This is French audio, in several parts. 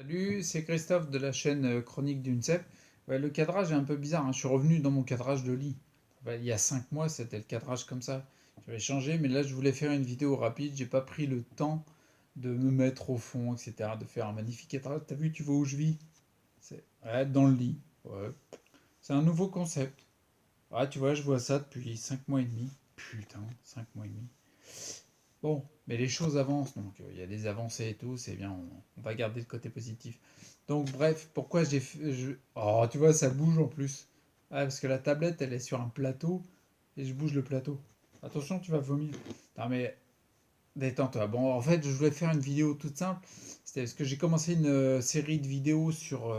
Salut, c'est Christophe de la chaîne Chronique d'une Cep. Ouais, le cadrage est un peu bizarre, hein. Je suis revenu dans mon cadrage de lit. Ouais, il y a 5 mois, c'était le cadrage comme ça. J'avais changé, mais là, je voulais faire une vidéo rapide. J'ai pas pris le temps de me mettre au fond, etc., de faire un magnifique cadrage. T'as vu, tu vois où je vis? C'est ouais, dans le lit. Ouais. C'est un nouveau concept. Ah, tu vois, je vois ça depuis 5 mois et demi. Putain, 5 mois et demi. Bon, mais les choses avancent, donc il y a des avancées et tout, c'est bien, on va garder le côté positif. Donc bref, pourquoi j'ai fait... Oh, tu vois, ça bouge en plus. Ah, parce que la tablette, elle est sur un plateau, et je bouge le plateau. Attention, tu vas vomir. Non mais, détends-toi. Bon, en fait, je voulais faire une vidéo toute simple. C'était parce que j'ai commencé une série de vidéos sur...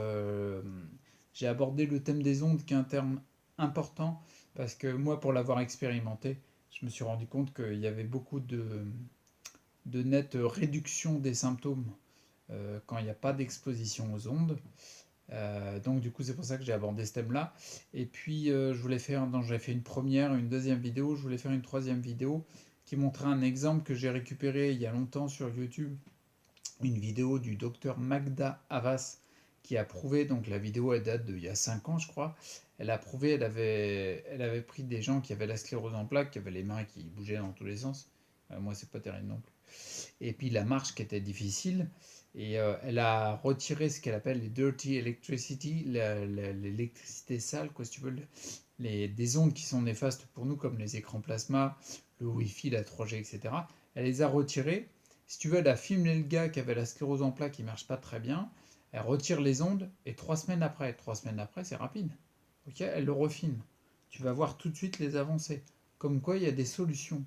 j'ai abordé le thème des ondes, qui est un terme important, parce que moi, pour l'avoir expérimenté, je me suis rendu compte qu'il y avait beaucoup de nette réduction des symptômes quand il n'y a pas d'exposition aux ondes. Donc du coup c'est pour ça que j'ai abordé ce thème-là. Et puis je voulais faire, donc j'ai fait une première, une deuxième vidéo, je voulais faire une troisième vidéo qui montrait un exemple que j'ai récupéré il y a longtemps sur YouTube, une vidéo du docteur Magda Havas qui a prouvé, donc la vidéo elle date d'il y a 5 ans je crois, elle a prouvé, elle avait pris des gens qui avaient la sclérose en plaques, qui avaient les mains qui bougeaient dans tous les sens. Moi c'est pas terrible non plus, et puis la marche qui était difficile. Et elle a retiré ce qu'elle appelle les dirty electricity, l'électricité sale, quoi, si tu veux, des ondes qui sont néfastes pour nous, comme les écrans plasma, le Wi-Fi, la 3G, etc. Elle les a retirées. Si tu veux, elle a filmé le gars qui avait la sclérose en plaques qui marche pas très bien. Elle retire les ondes et 3 semaines après, c'est rapide. Ok, elle le refilme. Tu vas voir tout de suite les avancées. Comme quoi, il y a des solutions.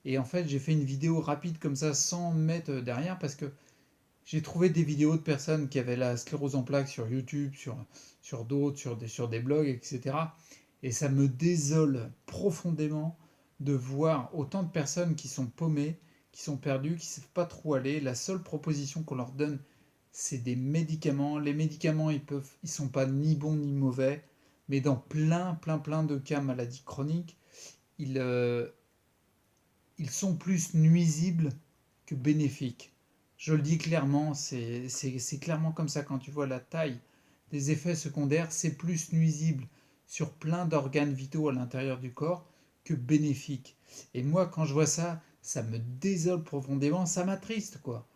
Et en fait, j'ai fait une vidéo rapide comme ça sans me mettre derrière parce que j'ai trouvé des vidéos de personnes qui avaient la sclérose en plaques sur YouTube, sur d'autres, sur des blogs, etc. Et ça me désole profondément de voir autant de personnes qui sont paumées, qui sont perdues, qui ne savent pas trop aller. La seule proposition qu'on leur donne, c'est des médicaments. Les médicaments, ils sont pas ni bons ni mauvais, mais dans plein de cas maladies chroniques, ils, euh, ils sont plus nuisibles que bénéfiques. Je le dis clairement, c'est clairement comme ça quand tu vois la taille des effets secondaires, c'est plus nuisible sur plein d'organes vitaux à l'intérieur du corps que bénéfique. Et moi, quand je vois ça, ça me désole profondément, ça m'attriste, quoi.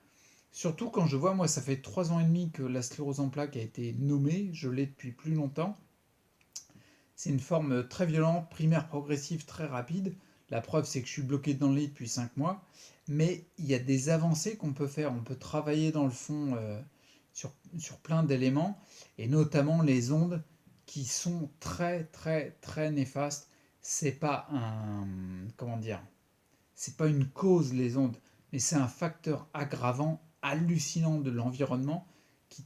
Surtout quand je vois, moi, ça fait 3 ans et demi que la sclérose en plaques a été nommée, je l'ai depuis plus longtemps. C'est une forme très violente, primaire progressive, très rapide. La preuve, c'est que je suis bloqué dans le lit depuis 5 mois. Mais il y a des avancées qu'on peut faire. On peut travailler dans le fond sur plein d'éléments, et notamment les ondes qui sont très néfastes. C'est pas un. Comment dire? C'est pas une cause, les ondes, mais c'est un facteur aggravant hallucinant de l'environnement qui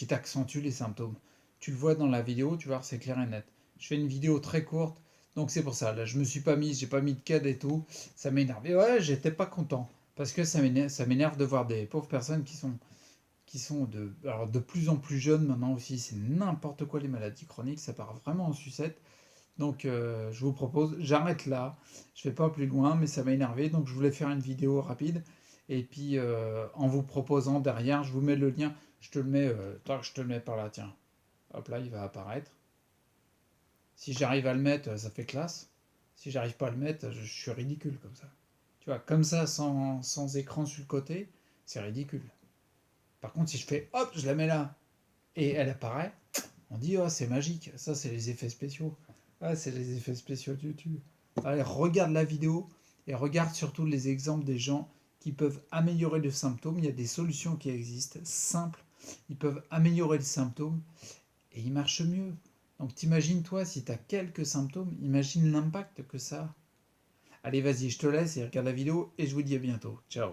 t'accentue les symptômes. Tu le vois dans la vidéo, tu vois, c'est clair et net. Je fais une vidéo très courte, donc c'est pour ça. Là, je me suis pas mis, j'ai pas mis de CAD et tout. Ça m'énerve. Et ouais, j'étais pas content. Parce que ça m'énerve de voir des pauvres personnes qui sont alors de plus en plus jeunes maintenant aussi. C'est n'importe quoi les maladies chroniques, ça part vraiment en sucette. Donc je vous propose, j'arrête là, je vais pas plus loin, mais ça m'a énervé, donc je voulais faire une vidéo rapide. Et puis en vous proposant derrière, je vous mets le lien, je te le mets, je te le mets par là, tiens. Hop là, il va apparaître. Si j'arrive à le mettre, ça fait classe. Si j'arrive pas à le mettre, je suis ridicule comme ça. Tu vois, comme ça, sans écran sur le côté, c'est ridicule. Par contre, si je fais hop, je la mets là, et elle apparaît, on dit oh c'est magique, ça c'est les effets spéciaux. Ah c'est les effets spéciaux de YouTube. Allez, regarde la vidéo et regarde surtout les exemples des gens qui peuvent améliorer les symptômes. Il y a des solutions qui existent, simples. Ils peuvent améliorer les symptômes et ils marchent mieux. Donc t'imagines toi si tu as quelques symptômes, imagine l'impact que ça a. Allez vas-y, je te laisse et regarde la vidéo et je vous dis à bientôt. Ciao.